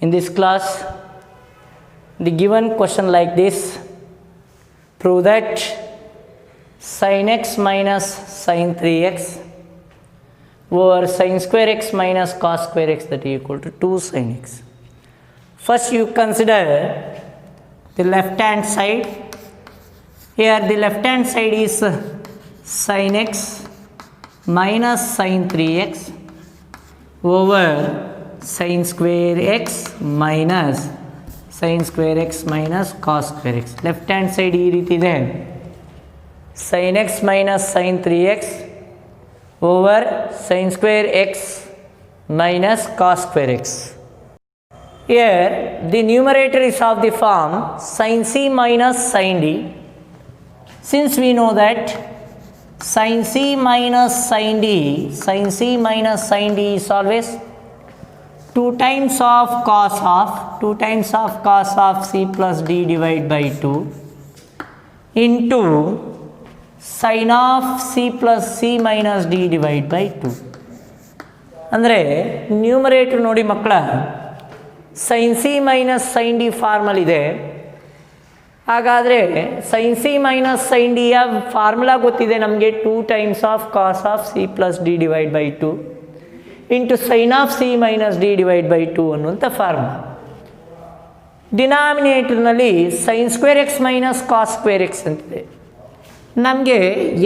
In this class, the given question like this: prove that sin x minus sin 3x over sin square x minus cos square x that is equal to 2 sin x. First you consider the left hand side. Here the left hand side is sin x minus sin 3x over sin square x minus sin square x minus cos square x. Left hand side ಈ ರೀತಿ ಇದೆ, sin x minus sin 3x over sin square x minus cos square x. Here the numerator is of the form sin c minus sin d. Since we know that sin c minus sin d is always 2 times of cos of c plus d divided by 2 into sin of c plus c minus d divided by 2. ಅಂದರೆ numerator ನೋಡಿ ಮಕ್ಕಳ, sin c minus sin d formal ಇದೆ. ಹಾಗಾದರೆ sin c minus sin d ಯ formula ಗೊತ್ತಿದೆ ನಮಗೆ, 2 times of cos of c plus d divided by 2 into sin of c minus d divided by 2 ಅನ್ನುವಂಥ formula. ಡಿನಾಮಿನೇಟರ್ನಲ್ಲಿ sin square x minus cos square x ಅಂತಿದೆ. ನಮಗೆ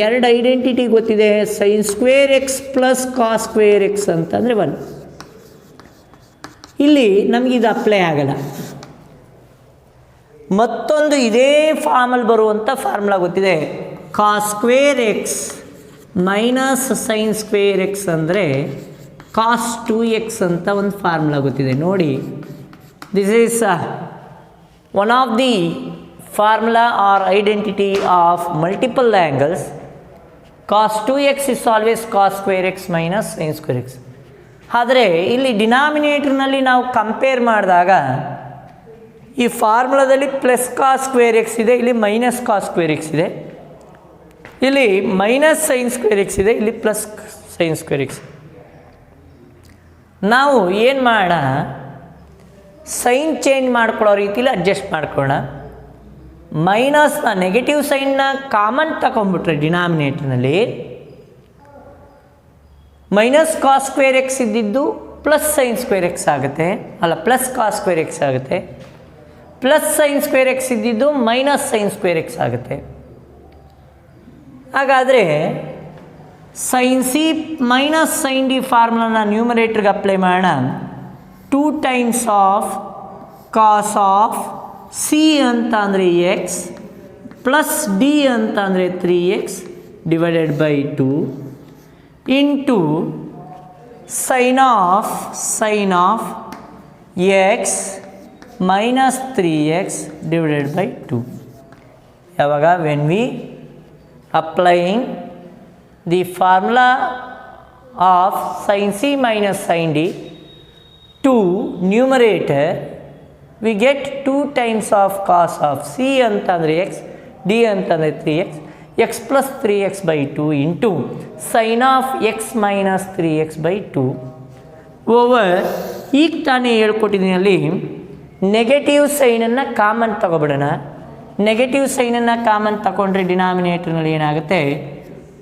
ಎರಡು identity ಗೊತ್ತಿದೆ, sin square x plus cos square x ಅಂತಂದರೆ 1. ಇಲ್ಲಿ ನಮಗಿದು apply ಆಗಲ್ಲ. ಮತ್ತೊಂದು ಇದೇ ಫಾರ್ಮಲ್ಲಿ ಬರುವಂಥ ಫಾರ್ಮುಲಾ ಗೊತ್ತಿದೆ, cos square x minus sin square x ಅಂದರೆ cos 2x ಅಂತ ಒಂದು ಫಾರ್ಮುಲಾ ಗೊತ್ತಿದೆ ನೋಡಿ. This is one of the formula are identity of multiple angles. cos 2x is always cos square x minus sin square x. ಆದರೆ ಇಲ್ಲಿ ಡಿನಾಮಿನೇಟರ್ನಲ್ಲಿ ನಾವು compare ಮಾಡಿದಾಗ ಈ ಫಾರ್ಮುಲಾದಲ್ಲಿ ಪ್ಲಸ್ ಕಾಸ್ ಸ್ಕ್ವೇರ್ ಎಕ್ಸ್ ಇದೆ, ಇಲ್ಲಿ ಮೈನಸ್ ಕಾಸ್ ಸ್ಕ್ವೇರ್ ಎಕ್ಸ್ ಇದೆ, ಇಲ್ಲಿ minus sine square X ಇದೆ, ಇಲ್ಲಿ ಪ್ಲಸ್ ಸೈನ್ ಸ್ಕ್ವೇರ್ ಎಕ್ಸ್. ನಾವು ಏನು ಮಾಡೋಣ, ಸೈನ್ ಚೇಂಜ್ ಮಾಡ್ಕೊಳ್ಳೋ ರೀತಿಲಿ ಅಡ್ಜಸ್ಟ್ ಮಾಡ್ಕೊಳ್ಳೋಣ. ಮೈನಸ್ನ ನೆಗೆಟಿವ್ ಸೈನ್ನ ಕಾಮನ್ ತಗೊಂಡ್ಬಿಟ್ರೆ ಡಿನಾಮಿನೇಟರ್ನಲ್ಲಿ ಮೈನಸ್ ಕಾಸ್ ಸ್ಕ್ವೇರ್ ಎಕ್ಸ್ ಇದ್ದಿದ್ದು ಪ್ಲಸ್ ಸೈನ್ ಸ್ಕ್ವೇರ್ ಎಕ್ಸ್ ಆಗುತ್ತೆ, ಅಲ್ಲ ಪ್ಲಸ್ ಕಾಸ್ ಸ್ಕ್ವೇರ್ ಎಕ್ಸ್ ಆಗುತ್ತೆ. ಪ್ಲಸ್ ಸೈನ್ ಸ್ಕ್ವೇರ್ ಎಕ್ಸ್ ಇದ್ದಿದ್ದು ಮೈನಸ್ ಸೈನ್ ಸ್ಕ್ವೇರ್ ಎಕ್ಸ್ ಆಗುತ್ತೆ. ಹಾಗಾದರೆ sine C minus sine D ಫಾರ್ಮುಲಾನ ನ್ಯೂಮರೇಟರ್ಗೆ ಅಪ್ಲೈ ಮಾಡೋಣ. 2 times of cos of C ಅಂತ ಅಂದರೆ ಎಕ್ಸ್ ಪ್ಲಸ್ ಡಿ ಅಂತ ಅಂದರೆ 3x divided by 2 into sine of x minus 3x divided by 2. ಯಾವಾಗ when we applying the formula of sine C minus sine D to numerator we get 2 times of cos of C ಅಂತಂದರೆ x, D ಅಂತಂದರೆ 3x, x plus 3x by 2 into sine of x minus 3x by 2 over. ಈಗ ತಾನೇ ಹೇಳ್ಕೊಟ್ಟಿದ್ದೀನಿ ಅಲ್ಲಿ negative ಸೈನನ್ನು common ತಗೊಬಿಡೋಣ. Negative ಸೈನನ್ನು common ತಗೊಂಡ್ರೆ ಡಿನಾಮಿನೇಟರ್ನಲ್ಲಿ ಏನಾಗುತ್ತೆ,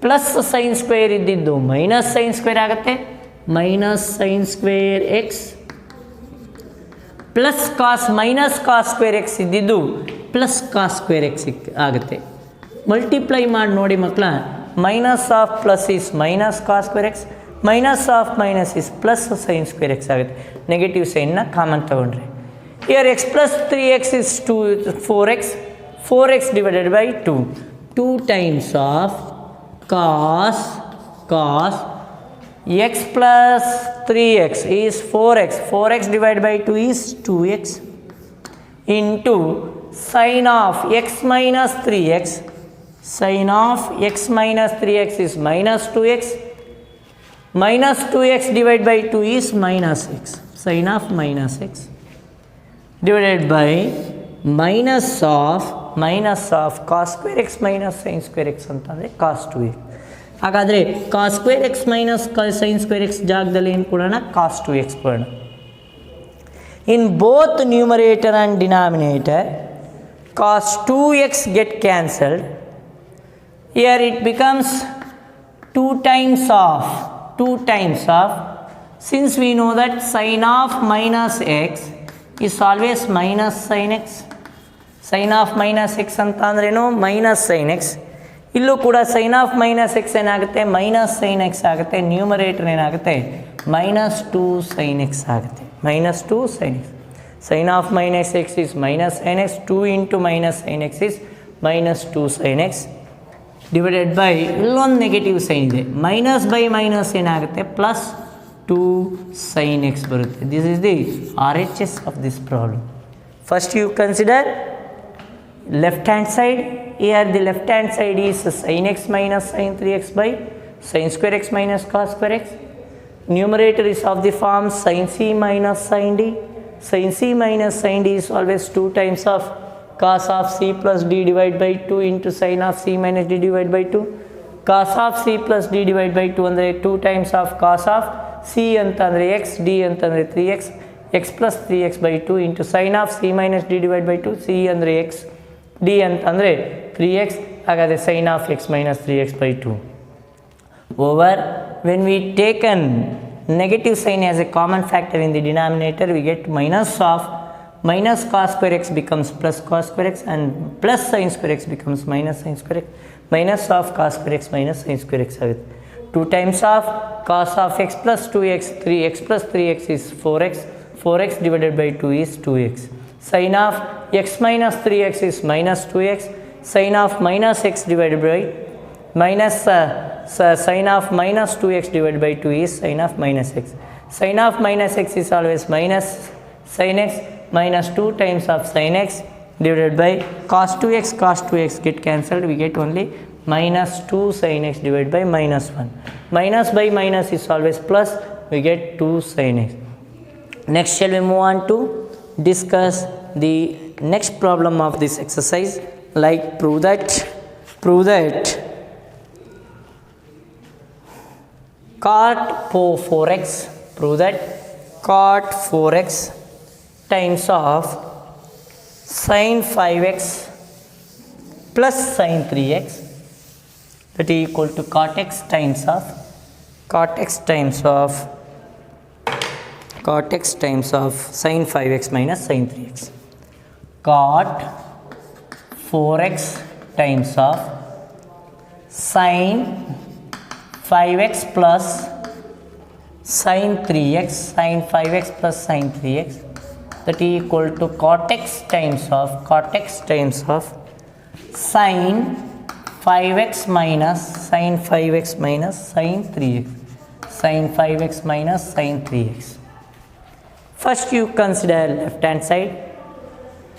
ಪ್ಲಸ್ ಸೈನ್ ಸ್ಕ್ವೇರ್ ಇದ್ದಿದ್ದು ಮೈನಸ್ ಸೈನ್ ಸ್ಕ್ವೇರ್ ಆಗುತ್ತೆ, minus sine square x plus cos minus cos square x ಇದ್ದಿದ್ದು ಪ್ಲಸ್ ಕಾಸ್ ಸ್ಕ್ವೇರ್ ಎಕ್ಸ್ ಆಗುತ್ತೆ. ಮಲ್ಟಿಪ್ಲೈ ಮಾಡಿ ನೋಡಿ ಮಕ್ಕಳ, minus of plus is minus cos square x, minus of minus is plus sine square x ಆಗುತ್ತೆ negative ಸೈನ್ನ common ತಗೊಂಡ್ರೆ. Here x plus 3x is 4x divided by 2. 2 times of cos x plus 3x is 4x. 4x divided by 2 is 2x into sin of x minus 3x. Sin of x minus 3x is minus 2x. Minus 2x divided by 2 is minus x. Sin of minus x divided by minus of cos square x minus sin square x ಅಂತಂದರೆ cos 2x. ಹಾಗಾದರೆ cos square x minus sin square x ಜಾಗದಲ್ಲಿ ಏನು ಕೊಡೋಣ, cos 2x ಕೊಡೋಣ. In both numerator and denominator, cos 2x get cancelled. Here it becomes 2 times of, since we know that sin of minus x is always minus sin x. Sin of minus x ಅಂತ ಅಂದ್ರೇನು minus sine x. ಇಲ್ಲೂ ಕೂಡ sine of minus x ಏನಾಗುತ್ತೆ, minus sine x ಆಗುತ್ತೆ. Numerator ಏನಾಗುತ್ತೆ, minus 2 sine x ಆಗುತ್ತೆ. Minus 2 sine x. Sine of minus x is minus sine x. 2 into minus sine x is minus 2 sine x divided by ಇಲ್ಲೊಂದು negative sine ಇದೆ, minus by minus ಏನಾಗುತ್ತೆ, plus 2 sine x ಬರುತ್ತೆ. This is the RHS of this problem. First you consider left hand side. Here the left hand side is sin x minus sin 3x by sin square x minus cos square x. Numerator is of the form sin c minus sin d. Sin c minus sin d is always 2 times of cos of c plus d divided by 2 into sin of c minus d divided by 2. Cos of c plus d divided by 2 ಅಂದರೆ 2 times of cos of c ಅಂತಂದರೆ x, d ಅಂತಂದರೆ 3x, x plus 3x by 2 into sin of c minus d divided by 2. c ಅಂದರೆ x, d ಅಂತಂದರೆ 3x, ಹಾಗಾದರೆ sin of x minus 3x by 2 over. When we take an negative sign as a common factor in the denominator, we get minus of minus cos square x becomes plus cos square x, and plus sin square x becomes minus sin square x. Minus of cos square x minus sin square x ಆಗುತ್ತೆ. 2 times of cos of x plus 2x, 3x plus 3x is 4x. 4x divided by 2 is 2x. Sin of x minus 3x is minus 2x. Sin of minus x divided by minus sin of minus 2x divided by 2 is sin of minus x. Sin of minus x is always minus sin x, minus 2 times of sin x divided by cos 2x. Cos 2x get cancelled, we get only minus 2 sin x divided by minus 1. Minus by minus is always plus, we get 2 sin x. Next shall we move on to discuss the next problem of this exercise, like prove that cot 4x, prove that cot 4x times of sin 5x plus sin 3x, that is equal to cot x times of sin 5x minus sin 3x. Cot 4x times of sin 5x plus sin 3x, sin 5x plus sin 3x, that is equal to cot x times of sin 5x minus sin 5x minus sin 3x, sin 5x minus sin 3x. First you consider left hand side.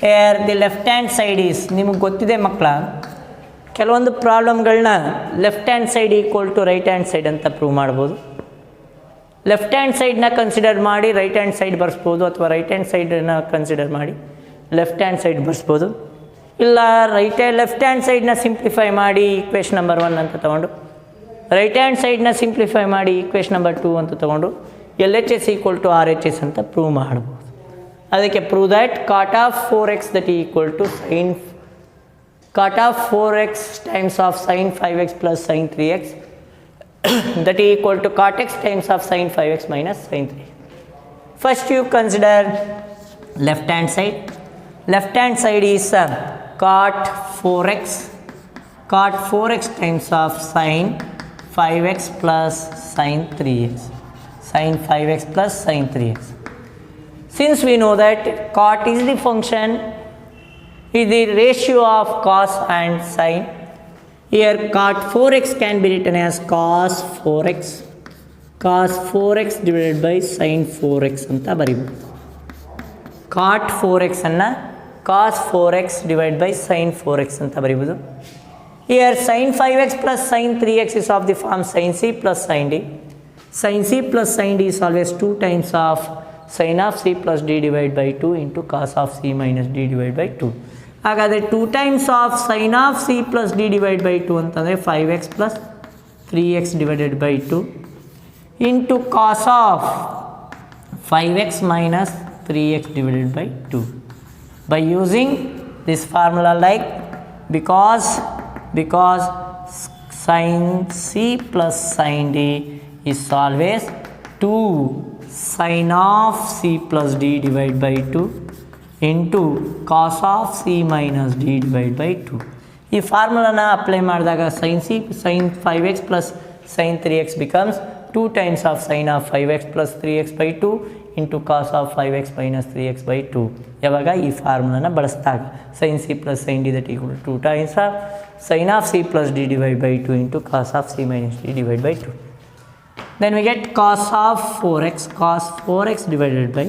Here the left hand side is, ನಿಮಗೆ ಗೊತ್ತಿದೆ ಮಕ್ಕಳ, ಕೆಲವೊಂದು ಪ್ರಾಬ್ಲಮ್ಗಳನ್ನ left hand side equal to right hand side ಅಂತ prove ಮಾಡ್ಬೋದು. Left hand ಸೈಡ್ನ consider ಮಾಡಿ right hand side ಬರ್ಸ್ಬೋದು, ಅಥವಾ ರೈಟ್ ಹ್ಯಾಂಡ್ ಸೈಡನ್ನ ಕನ್ಸಿಡರ್ ಮಾಡಿ ಲೆಫ್ಟ್ ಹ್ಯಾಂಡ್ ಸೈಡ್ ಬರ್ಸ್ಬೋದು. ಇಲ್ಲ ಲೆಫ್ಟ್ ಹ್ಯಾಂಡ್ ಸೈಡ್ನ ಸಿಂಪ್ಲಿಫೈ ಮಾಡಿ ಈಕ್ವೇಷನ್ ನಂಬರ್ 1 ಅಂತ ತೊಗೊಂಡು, ರೈಟ್ ಹ್ಯಾಂಡ್ ಸೈಡ್ನ ಸಿಂಪ್ಲಿಫೈ ಮಾಡಿ ಈಕ್ವೇಷನ್ ನಂಬರ್ 2 ಅಂತ ತೊಗೊಂಡು LHS ಈಕ್ವಲ್ ಟು RHS ಅಂತ ಪ್ರೂವ್ ಮಾಡ್ಬೋದು. ಅದಕ್ಕೆ prove that cot of 4x that is equal to sin cot of 4x times of sin 5x plus sin 3x that is equal to cot x times of sin 5x minus sin 3x. First you consider left hand side. Left hand side is cot 4x times of sin 5x plus sin 3x, sin 5x plus sin 3x. Since we know that cot is the function, is the ratio of cos and sin, here cot 4x can be written as cos 4x divided by sin 4x ಅಂತ ಬರೀಬಹುದು. cot 4x ಅನ್ನು cos 4x divided by sin 4x ಅಂತ ಬರೀಬಹುದು. Here sin 5x plus sin 3x is of the form sin c plus sin d. Sin c plus sin d is always 2 times of sin of c plus d divided by 2 into cos of c minus d divided by 2. ಹಾಗಾದರೆ 2 times of sin of c plus d divided by 2 ಅಂತಂದರೆ 5x plus 3x divided by 2 into cos of 5x minus 3x divided by 2. By using this formula, like because sin c plus sin d is always 2 sin of c plus d divided by 2 into cos of c minus d divided by 2. ಈ ಫಾರ್ಮುಲಾನ apply ಮಾಡಿದಾಗ sin 5x plus sin 3x becomes 2 times of sin of 5x plus 3x by 2 into cos of 5x minus 3x by 2. ಯಾವಾಗ ಈ ಫಾರ್ಮುಲಾನ ಬಳಸಿದಾಗ sin c plus sin d that equal to 2 times of sin of c plus d divided by 2 into cos of c minus d divided by 2. Then we get cos of 4x divided by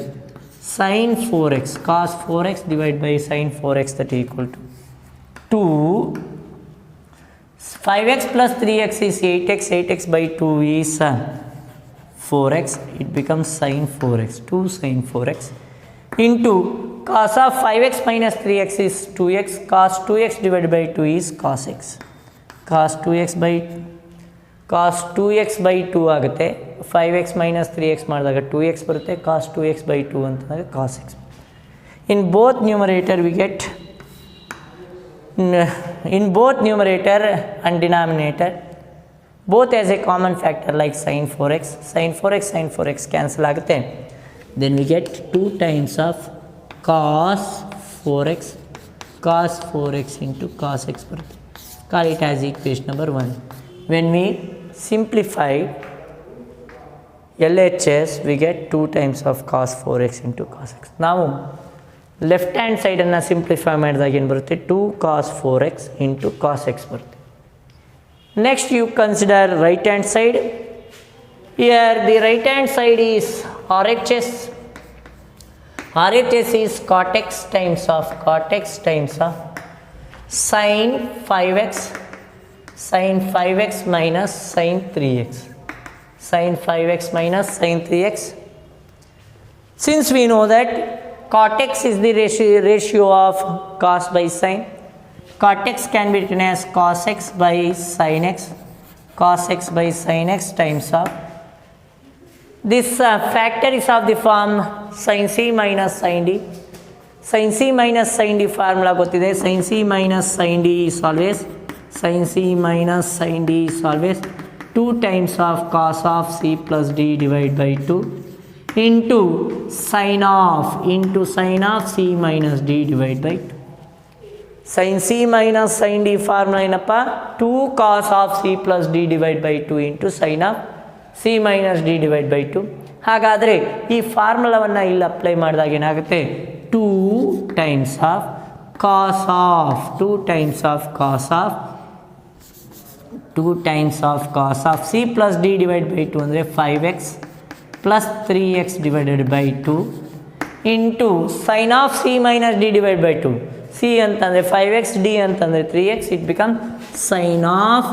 sin 4x, cos 4x divided by sin 4x that equal to 2. 5x plus 3x is 8x by 2 is 4x, it becomes sin 4x, 2 sin 4x into cos of 5x minus 3x is 2x, cos 2x divided by 2 is cos x, cos 2x by 2 ಆಗುತ್ತೆ. 5x minus 3x ಮಾಡಿದಾಗ 2x ಬರುತ್ತೆ, cos 2x by 2 ಅಂತಂದರೆ cos x. In both numerator and denominator both has a common factor like sin 4x cancel ಆಗುತ್ತೆ. Then we get 2 times of cos 4x into cos x ಬರುತ್ತೆ. Call it as equation number 1. When we simplify LHS, we get 2 times of cos 4x into cos x. ನಾವು left hand ಸೈಡನ್ನು simplify ಮಾಡಿದಾಗ ಏನು ಬರುತ್ತೆ, 2 cos 4x into cos x ಬರುತ್ತೆ. Next you consider right hand side. Here the right hand side is RHS is cot x times of sin 5x minus sin 3x. Since we know that cot x is the ratio of cos by sin, cot x can be written as cos x by sin x times of this factor is of the form sin c minus sin d. Sin c minus sin d formula ಗೊತ್ತಿದೆ. sin c minus sin d is always 2 times of cos of c plus d divided by 2 into sin of c minus d divided by 2. sin c minus sin d formula ಏನಪ್ಪ, 2 cos of c plus d divided by 2 into sin of c minus d divided by 2. ಹಾಗಾದರೆ ಈ ಫಾರ್ಮುಲಾವನ್ನು ಇಲ್ಲಿ apply ಮಾಡಿದಾಗ ಏನಾಗುತ್ತೆ, 2 times of cos of c plus d divided by 2 ಅಂದರೆ 5x plus 3x divided by 2 into sin of c minus d divided by 2. c ಅಂತಂದರೆ 5x, d ಅಂತಂದರೆ 3x, it becomes sin of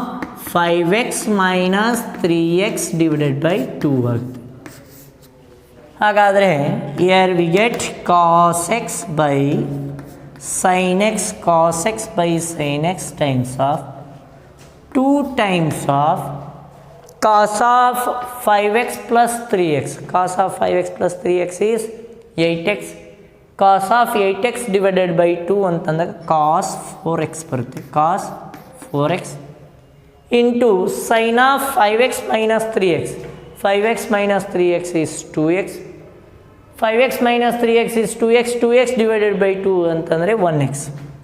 5x minus 3x divided by 2 ಆಗುತ್ತೆ. ಹಾಗಾದರೆ here we get cos x by sin x times of 2 times of cos of 5x plus 3x. Cos of 5x plus 3x is 8x. Cos of 8x divided by 2 ಅಂತಂದಾಗ cos 4x ಬರುತ್ತೆ. cos 4x into sin of 5x minus 3x. 5x minus 3x is 2x. 5x minus 3x is 2x. 2x divided by 2 ಅಂತಂದರೆ 1x.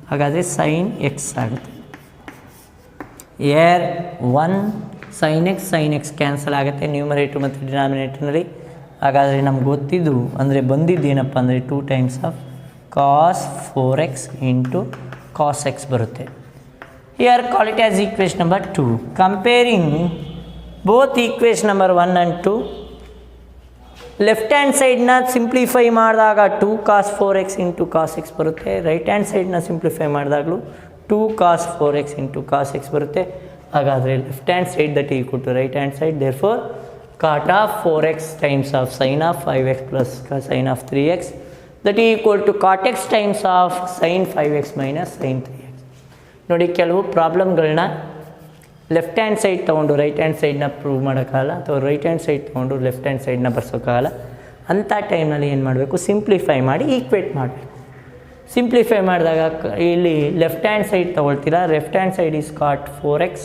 ಹಾಗಾದರೆ sin x ಆಗುತ್ತೆ. here 1 sin x cancel ಆಗುತ್ತೆ numerator ಮತ್ತು ಡಿನಾಮಿನೇಟರ್ನಲ್ಲಿ. ಹಾಗಾದರೆ ನಮ್ಗೆ ಗೊತ್ತಿದ್ದು ಅಂದರೆ ಬಂದಿದ್ದು ಏನಪ್ಪ ಅಂದರೆ 2 times of cos 4x into cos x ಬರುತ್ತೆ. here call it as equation number 2. comparing both equation number 1 and 2, left hand ಸೈಡ್ನ ಸಿಂಪ್ಲಿಫೈ ಮಾಡಿದಾಗ 2 cos 4x into cos x ಬರುತ್ತೆ. ರೈಟ್ ಹ್ಯಾಂಡ್ ಸೈಡ್ನ ಸಿಂಪ್ಲಿಫೈ ಮಾಡಿದಾಗಲೂ 2 cos 4x into cos x ಬರುತ್ತೆ. ಹಾಗಾದರೆ left hand side that equal to right hand side. Therefore cot of 4x times of sin of 5x plus sin of 3x that equal to cot x times of sin 5x minus sin 3x. ನೋಡಿ, ಕೆಲವು ಪ್ರಾಬ್ಲಮ್ಗಳನ್ನ left hand side ತೊಗೊಂಡು right hand ಸೈಡ್ನ prove ಮಾಡೋಕ್ಕಾಗಲ್ಲ, ಅಥವಾ right hand side ತೊಗೊಂಡು left hand ಸೈಡ್ನ ಬರ್ಸೋಕ್ಕಾಗಲ್ಲ. ಅಂಥ ಟೈಮ್ನಲ್ಲಿ ಏನು ಮಾಡಬೇಕು, ಸಿಂಪ್ಲಿಫೈ ಮಾಡಿ ಈಕ್ವೇಟ್ ಮಾಡಬೇಕು. ಸಿಂಪ್ಲಿಫೈ ಮಾಡಿದಾಗ ಇಲ್ಲಿ ಲೆಫ್ಟ್ ಹ್ಯಾಂಡ್ ಸೈಡ್ ತೊಗೊಳ್ತೀರಾ, left hand side is cot 4x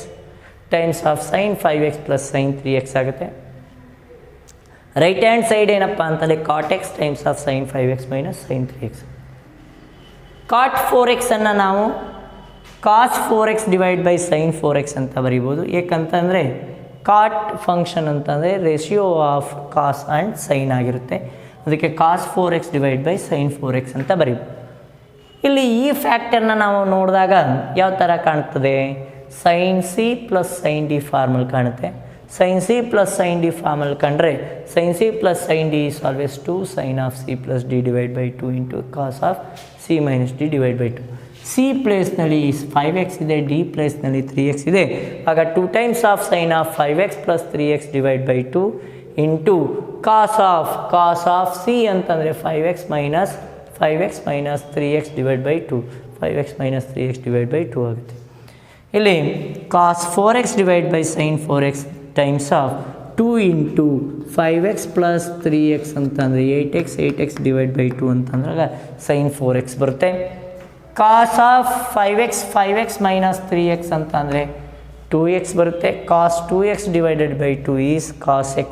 times of sine 5x plus sine 3x ಆಗುತ್ತೆ. ರೈಟ್ ಹ್ಯಾಂಡ್ ಸೈಡ್ ಏನಪ್ಪ ಅಂತಂದರೆ cot x times of sine 5x minus sine 3x. Cot 4xನ್ನು ನಾವು cos 4x divide by sine 4x ಅಂತ ಬರಿಬೋದು. ಏಕಂತಂದರೆ ಕಾಟ್ function ಅಂತಂದರೆ ratio of cos and sine ಆಗಿರುತ್ತೆ. ಅದಕ್ಕೆ ಕಾಸ್ 4x divide by sine 4x ಅಂತ ಬರೀಬೋದು. ಇಲ್ಲಿ ಈ ಫ್ಯಾಕ್ಟರ್ನ ನಾವು ನೋಡಿದಾಗ ಯಾವ ಥರ ಕಾಣ್ತದೆ, sine C plus sine D formula ಕಾಣುತ್ತೆ. Sine C plus sine D formula ಕಂಡ್ರೆ sine C plus sine D is always 2 sine of C plus D divide by 2 into cos of C minus D divide by 2. C ಪ್ಲೇಸ್ನಲ್ಲಿ 5x ಇದೆ, D ಪ್ಲೇಸ್ನಲ್ಲಿ 3x ಇದೆ. ಆಗ 2 times of sine of 5x plus 3x divide by 2 into cos of C ಅಂತಂದರೆ 5x minus 3x divide by 2, 5x minus 3x divide by 2 ಆಗುತ್ತೆ. ಇಲ್ಲಿ ಕಾಸ್ 4x divide by sine 4x times of 2 into 5x plus 3x ಅಂತಂದರೆ 8x divide by 2 ಅಂತಂದಾಗ sign 4x ಬರುತ್ತೆ. ಕಾಸ್ of 5x minus 3x ಅಂತಂದರೆ 2x ಬರುತ್ತೆ. Cos 2x divided by 2 is cos x.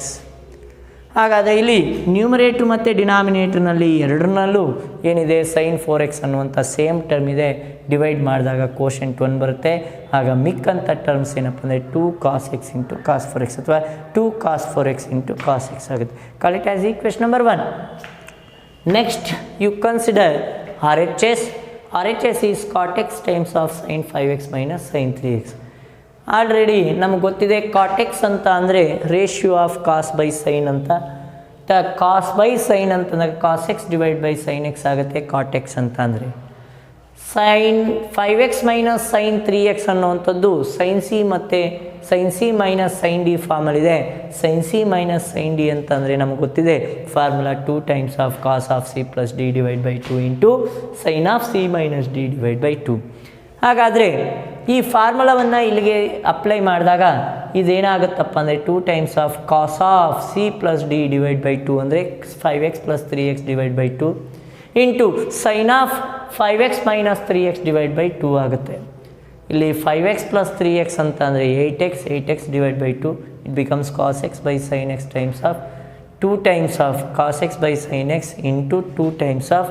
ಹಾಗಾದರೆ ಇಲ್ಲಿ ನ್ಯೂಮರೇಟ್ರ್ ಮತ್ತು ಡಿನಾಮಿನೇಟ್ರ್ನಲ್ಲಿ ಎರಡರಲ್ಲೂ ಏನಿದೆ ಸೈನ್ 4x ಅನ್ನುವಂಥ ಸೇಮ್ ಟರ್ಮ್ ಇದೆ. ಡಿವೈಡ್ ಮಾಡಿದಾಗ ಕೋಶೆಂಟ್ 1 ಬರುತ್ತೆ. ಆಗ ಮಿಕ್ಕಂಥ ಟರ್ಮ್ಸ್ ಏನಪ್ಪ ಅಂದರೆ 2 cos x into cos 4x ಅಥವಾ 2 cos 4x into cos x ಆಗುತ್ತೆ. Call it as equation number 1. Next you consider RHS. RHS is cot x times of sine 5x minus sine 3x. Already ನಮ್ಗೆ ಗೊತ್ತಿದೆ cot x ಅಂತ ಅಂದರೆ ratio of cos by sine ಅಂತ. Cos by sine ಅಂತಂದಾಗ cos x divide by sine x ಆಗುತ್ತೆ cot x ಅಂತ. ಅಂದರೆ sign 5x minus sine 3x ಅನ್ನುವಂಥದ್ದು ಸೈನ್ ಸಿ ಮತ್ತು sine C minus sine D ಫಾರ್ಮಲ್ಲಿದೆ. Sine C minus sine D ಅಂತಂದರೆ ನಮ್ಗೆ ಗೊತ್ತಿದೆ formula 2 times of cos of C plus D divide by 2 into sine of C minus D divide by 2. ಹಾಗಾದರೆ ಈ ಫಾರ್ಮುಲಾವನ್ನು ಇಲ್ಲಿಗೆ apply ಮಾಡಿದಾಗ ಇದೇನಾಗುತ್ತಪ್ಪ ಅಂದರೆ 2 times of cos of C plus D divide by 2 ಅಂದರೆ 5x plus 3x divide by 2 into sine of 5x minus 3x divide by 2 ಆಗುತ್ತೆ. ಇಲ್ಲಿ 5x plus 3x ಅಂತ ಅಂದರೆ 8x divide by 2. It becomes cos x by sine x times of 2 times of cos x by sine x into 2 times of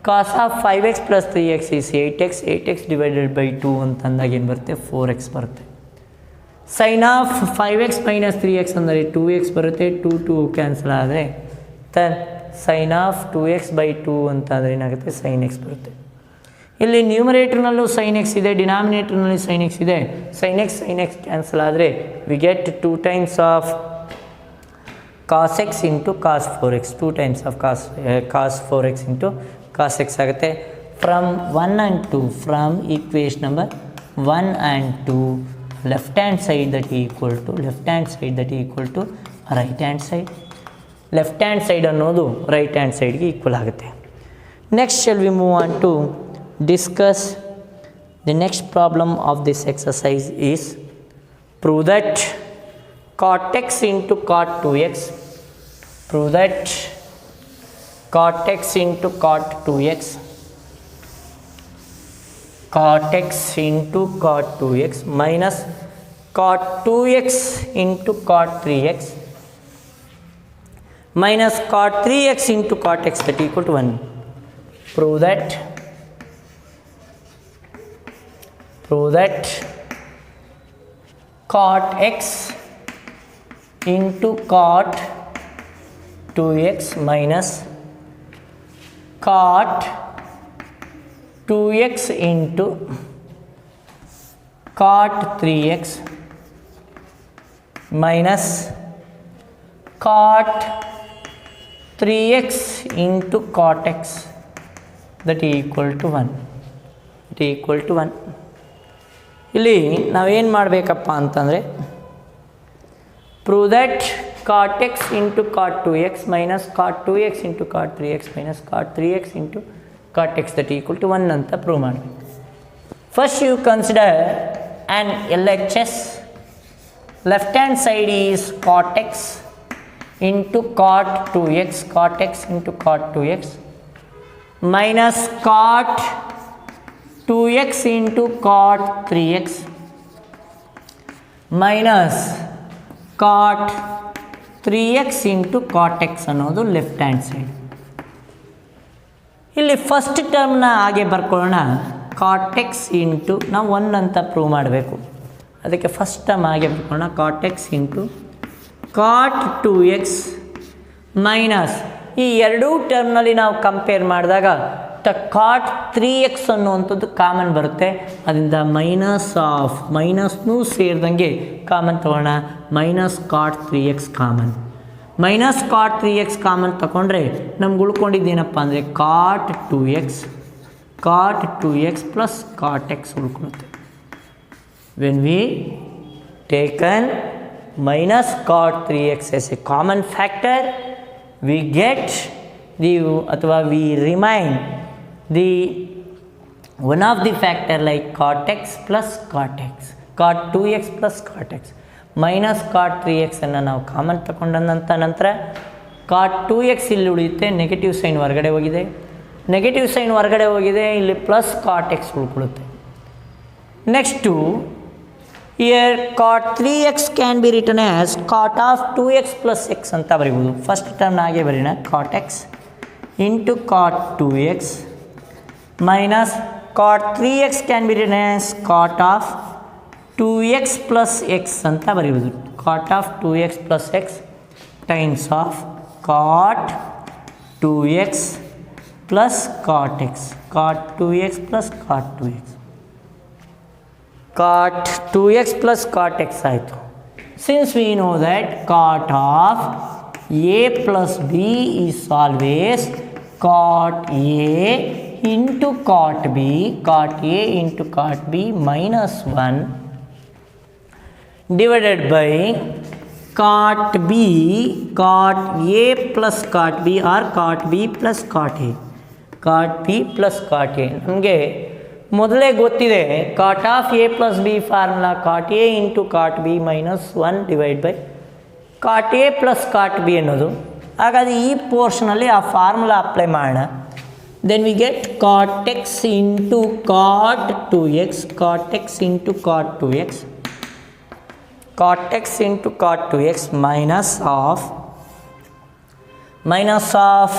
cos of 5x plus 3x is 8x divided by 2 ಅಂತಂದಾಗ ಏನು ಬರುತ್ತೆ 4x ಬರುತ್ತೆ. Sign of 5x minus 3x ಅಂದರೆ 2x ಬರುತ್ತೆ. 2 cancel ಆದರೆ sign of 2x by 2 ಅಂತಂದರೆ ಏನಾಗುತ್ತೆ sign x ಬರುತ್ತೆ. ಇಲ್ಲಿ ನ್ಯೂಮರೇಟ್ರ್ನಲ್ಲೂ ಸೈನ್ ಎಕ್ಸ್ ಇದೆ, ಡಿನಾಮಿನೇಟ್ರ್ನಲ್ಲಿ ಸೈನ್ ಎಕ್ಸ್ ಇದೆ. ಸೈನ್ ಎಕ್ಸ್ ಕ್ಯಾನ್ಸಲ್ ಆದರೆ we get 2 times of cos x into cos 4x. 2 times of cos 4x into cos x ಆಗುತ್ತೆ. From 1 and 2, from equation number 1 and 2, left hand side that equal to right hand side. Left hand side ಅನ್ನೋದು right hand ಸೈಡ್ಗೆ equal ಆಗುತ್ತೆ. Next shall we move on to discuss the next problem of this exercise is prove that cot x into cot 2x. Prove that cot x into cot 2x, cot x into cot 2x minus cot 2x into cot 3x minus cot 3x into cot x that equal to 1. Prove that cot x into cot 2x minus cot 2x into cot 3x minus cot 3x into cot x that equal to 1. ಇಲ್ಲಿ ನಾವೇನು ಮಾಡಬೇಕಪ್ಪ ಅಂತಂದರೆ prove that cot x into cot 2x minus cot 2x into cot 3x minus cot 3x into cot x that equal to 1 ಅಂತ prove ಮಾಡಬೇಕು. First you consider an LHS. Left hand side is cot x into cot 2x, cot x into cot 2x minus cot 2x into cot 3x minus cot 3x into cot x ಅನ್ನೋದು left hand side. ಇಲ್ಲಿ first ಟರ್ಮ್ನ ಹಾಗೆ ಬರ್ಕೊಳ್ಳೋಣ. Cot x into ನಾವು 1 ಅಂತ prove ಮಾಡಬೇಕು, ಅದಕ್ಕೆ first term ಹಾಗೆ ಬರ್ಕೊಳ್ಳೋಣ. Cot x into cot 2x minus ಈ ಎರಡೂ ಟರ್ಮ್ನಲ್ಲಿ ನಾವು ಕಂಪೇರ್ ಮಾಡಿದಾಗ ಕಾಟ್ 3x ಅನ್ನುವಂಥದ್ದು ಕಾಮನ್ ಬರುತ್ತೆ. ಅದರಿಂದ ಮೈನಸ್ನೂ ಸೇರಿದಂಗೆ ಕಾಮನ್ ತೊಗೊಳ್ಳೋಣ. Minus cot 3x common. Minus cot 3x common ತಗೊಂಡ್ರೆ ನಮ್ಗೆ ಉಳ್ಕೊಂಡಿದ್ದೇನಪ್ಪ ಅಂದರೆ cot 2x plus cot x ಉಳ್ಕೊಳುತ್ತೆ. When we taken minus cot 3x as a common factor, we get we remind the one of the factor like cot x plus cot x, cot 2x plus cot x minus cot 3x ಅನ್ನು ನಾವು common ತಗೊಂಡಂತ ನಂತರ cot 2x ಇಲ್ಲಿ ಉಳಿಯುತ್ತೆ. Negative sign ಹೊರಗಡೆ ಹೋಗಿದೆ, ಇಲ್ಲಿ plus cot x ಉಳ್ಕೊಳ್ಳುತ್ತೆ. Next here cot 3x can be written as cot of 2x plus x ಅಂತ ಬರೀಬೋದು. ಫಸ್ಟ್ ಟರ್ಮ್ ಹಾಗೆ ಬರೀಣ. cot x into cot 2x minus cot 3x can be written as cot of 2x plus x ಅಂತ ಬರೀಬೋದು. cot of 2x plus x times of cot 2x plus cot x, cot 2x plus cot 2x, cot 2x plus cot x ಆಯಿತು. Since we know that cot of a plus b is always cot a into cot b, cot a into cot b minus 1 divided by cot b, cot a plus cot b or cot b plus cot a, cot b plus cot a. ನಮಗೆ ಮೊದಲೇ ಗೊತ್ತಿದೆ cot of A plus B formula cot A into cot B minus 1 divide by cot A plus cot B ಅನ್ನೋದು. ಹಾಗಾದರೆ ಈ ಪೋರ್ಷನಲ್ಲಿ ಆ formula apply ಮಾಡೋಣ. Then we get cot x into cot 2x, cot x into cot 2x, cot x into cot 2x minus of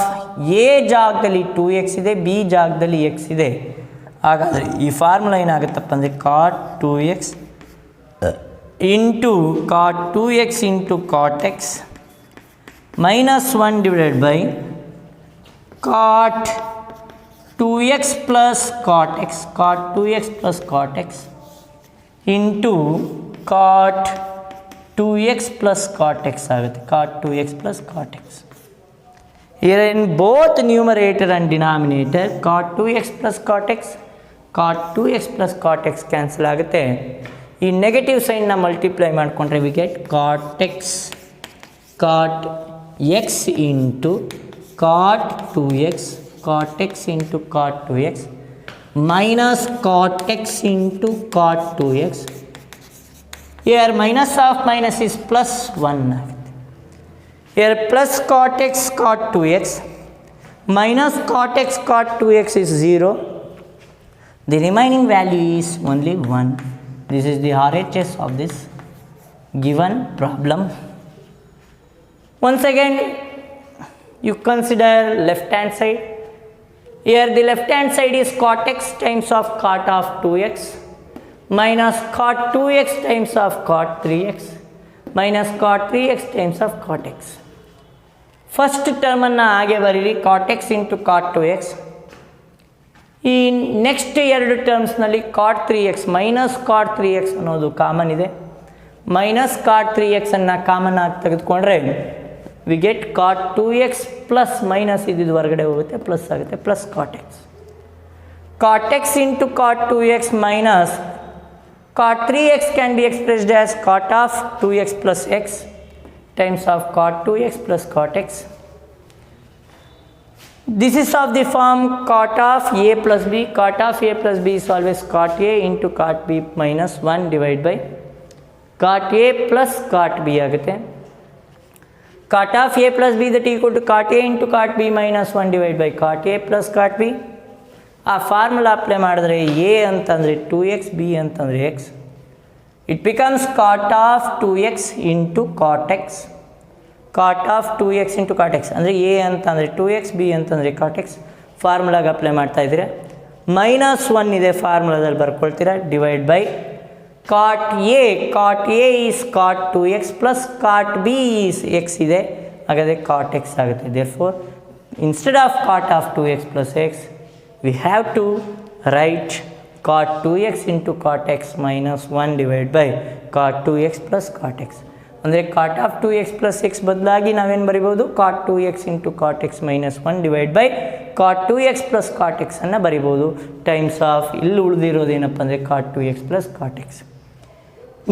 A ಜಾಗದಲ್ಲಿ 2x ಇದೆ, B ಜಾಗದಲ್ಲಿ x ಇದೆ. ಹಾಗಾದರೆ ಈ ಫಾರ್ಮುಲಾ ಏನಾಗುತ್ತಪ್ಪ ಅಂದರೆ cot 2x into cot 2x into cot x minus 1 divided by cot 2x plus cot x, cot 2x plus cot x into cot 2x plus cot x ಆಗುತ್ತೆ. Cot 2x plus cot x. Here in both numerator and denominator cot 2x plus cot x, cot 2x plus cot x cancel ಆಗುತ್ತೆ. ಈ negative ಸೈನ್ನ multiply ಮಾಡಿಕೊಂಡ್ರೆ we get cot x into cot 2x, cot x into cot 2x minus cot x into cot 2x. Here minus of minus is plus 1 ಆಗುತ್ತೆ. Here plus cot x cot 2x minus cot x cot 2x is 0. The remaining value is only 1. This is the RHS of this given problem. Once again you consider left hand side. Here the left hand side is cot x times of cot of 2x minus cot 2x times of cot 3x minus cot 3x times of cot x. First ಟರ್ಮನ್ನು ಹಾಗೆ ಬರೀರಿ, ಕಾಟ್ x into cot 2x. ಈ next ಎರಡು ಟರ್ಮ್ಸ್ನಲ್ಲಿ ಕಾಟ್ 3x minus cot 3x ಅನ್ನೋದು common ಇದೆ. Minus cot 3x ಅನ್ನು common ಆಗಿ ತೆಗೆದುಕೊಂಡ್ರೆ we get cot 2x plus minus ಇದ್ದಿದ್ದು ಹೊರಗಡೆ ಹೋಗುತ್ತೆ, ಪ್ಲಸ್ ಆಗುತ್ತೆ, plus cot x. Cot x into cot 2x minus cot 3x can be expressed as cot of 2x plus x times of cot 2x plus cot x. This is of the form cot of a plus b. Cot of a plus b is always cot a into cot b minus 1 divided by cot a plus cot b ಆಗುತ್ತೆ. cot of a plus b that equal to cot a into cot b minus 1 divided by cot a plus cot b. ಆ formula apply ಮಾಡಿದ್ರೆ A ಅಂತಂದರೆ 2x, B ಅಂತಂದರೆ x. It becomes cot of 2x into cot x. Cot of 2x into cot x ಅಂದರೆ A ಅಂತಂದರೆ 2x, B ಅಂತಂದರೆ cot X. ಫಾರ್ಮುಲಾಗೆ apply ಮಾಡ್ತಾ ಇದ್ದೀರಾ. -1 ಇದೆ ಫಾರ್ಮುಲಾದಲ್ಲಿ ಬರ್ಕೊಳ್ತೀರಾ, divide by cot A. Cot A is cot 2x plus cot B is x ಇದೆ, ಹಾಗಾದರೆ ಕಾಟ್ ಎಕ್ಸ್ ಆಗುತ್ತೆ. Therefore instead of cot of 2x plus x we have to write cot 2x into cot x minus 1 divided by cot 2x plus cot x. ಅಂದರೆ cot of 2x plus x ಬದಲಾಗಿ ನಾವೇನು ಬರಿಬೋದು, cot 2x into cot x minus 1 divided by cot 2x plus cot x ಅನ್ನು ಬರಿಬೋದು. Times of ಇಲ್ಲಿ ಉಳಿದಿರೋದೇನಪ್ಪ ಅಂದರೆ cot 2x plus cot x.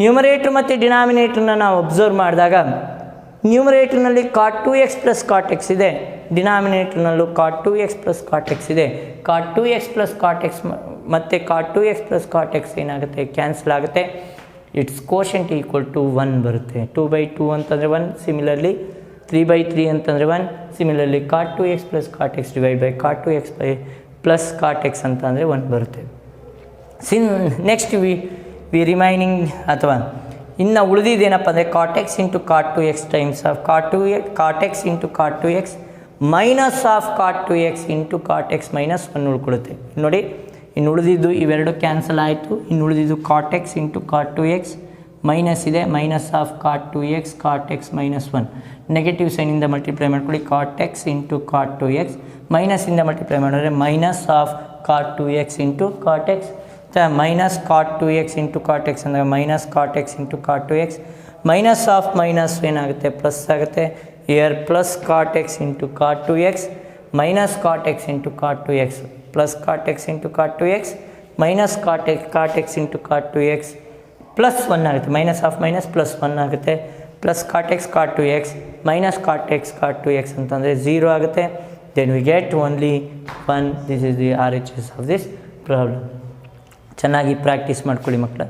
ನ್ಯೂಮರೇಟ್ರ್ ಮತ್ತು ಡಿನಾಮಿನೇಟ್ರನ್ನ ನಾವು ಅಬ್ಸರ್ವ್ ಮಾಡಿದಾಗ ನ್ಯೂಮರೇಟ್ರ್ನಲ್ಲಿ cot 2x plus cot x ಇದೆ, ಡಿನಾಮಿನೇಟ್ರ್ನಲ್ಲೂ cot 2x plus cot x ಇದೆ. cot 2x plus cot x ಮತ್ತು cot 2x plus cot x ಏನಾಗುತ್ತೆ, ಕ್ಯಾನ್ಸಲ್ ಆಗುತ್ತೆ. ಇಟ್ಸ್ ಕೋಶೆಂಟ್ ಈಕ್ವಲ್ ಟು 1 ಬರುತ್ತೆ. 2/2 ಅಂತಂದರೆ 1, ಸಿಮಿಲರ್ಲಿ 3/3 ಅಂತಂದರೆ 1, similarly cot 2x plus cot x divide by cot 2x plus cot x ಅಂತಂದರೆ 1 ಬರುತ್ತೆ. Next we remaining ಅಥವಾ ಇನ್ನು ಉಳಿದಿದ್ದೇನಪ್ಪ ಅಂದರೆ cot x into cot 2x times of cot x into cot 2x minus of cot 2x into cot x minus 1 ಉಳ್ಕೊಳ್ಳುತ್ತೆ. ನೋಡಿ, ಇನ್ನು ಉಳಿದಿದ್ದು ಇವೆರಡು cancel ಆಯಿತು. ಇನ್ನು ಉಳಿದಿದ್ದು cot x into cot 2x minus ಇದೆ, minus of cot 2x cot x minus 1. Negative ಸೈನಿಂದ multiply ಮಾಡ್ಕೊಳ್ಳಿ, cot x into cot 2x ಮೈನಸ್ಸಿಂದ ಮಲ್ಟಿಪ್ಲೈ ಮಾಡಿದ್ರೆ minus of cot 2x into cot x minus cot 2x into cot x ಅಂದರೆ minus cot x into cot 2x. Minus of minus ಏನಾಗುತ್ತೆ, plus ಆಗುತ್ತೆ. here plus cot x into cot 2x minus cot x into cot 2x plus cot x into cot 2x minus cot x into cot 2x plus 1 ಆಗುತ್ತೆ. Minus of minus plus 1 ಆಗುತ್ತೆ. Plus cot x cot 2x minus cot x cot 2x ಅಂತಂದರೆ 0 ಆಗುತ್ತೆ. then we get only 1. this is the RHS of this problem. ಚೆನ್ನಾಗಿ practice ಮಾಡ್ಕೊಳ್ಳಿ ಮಕ್ಕಳ.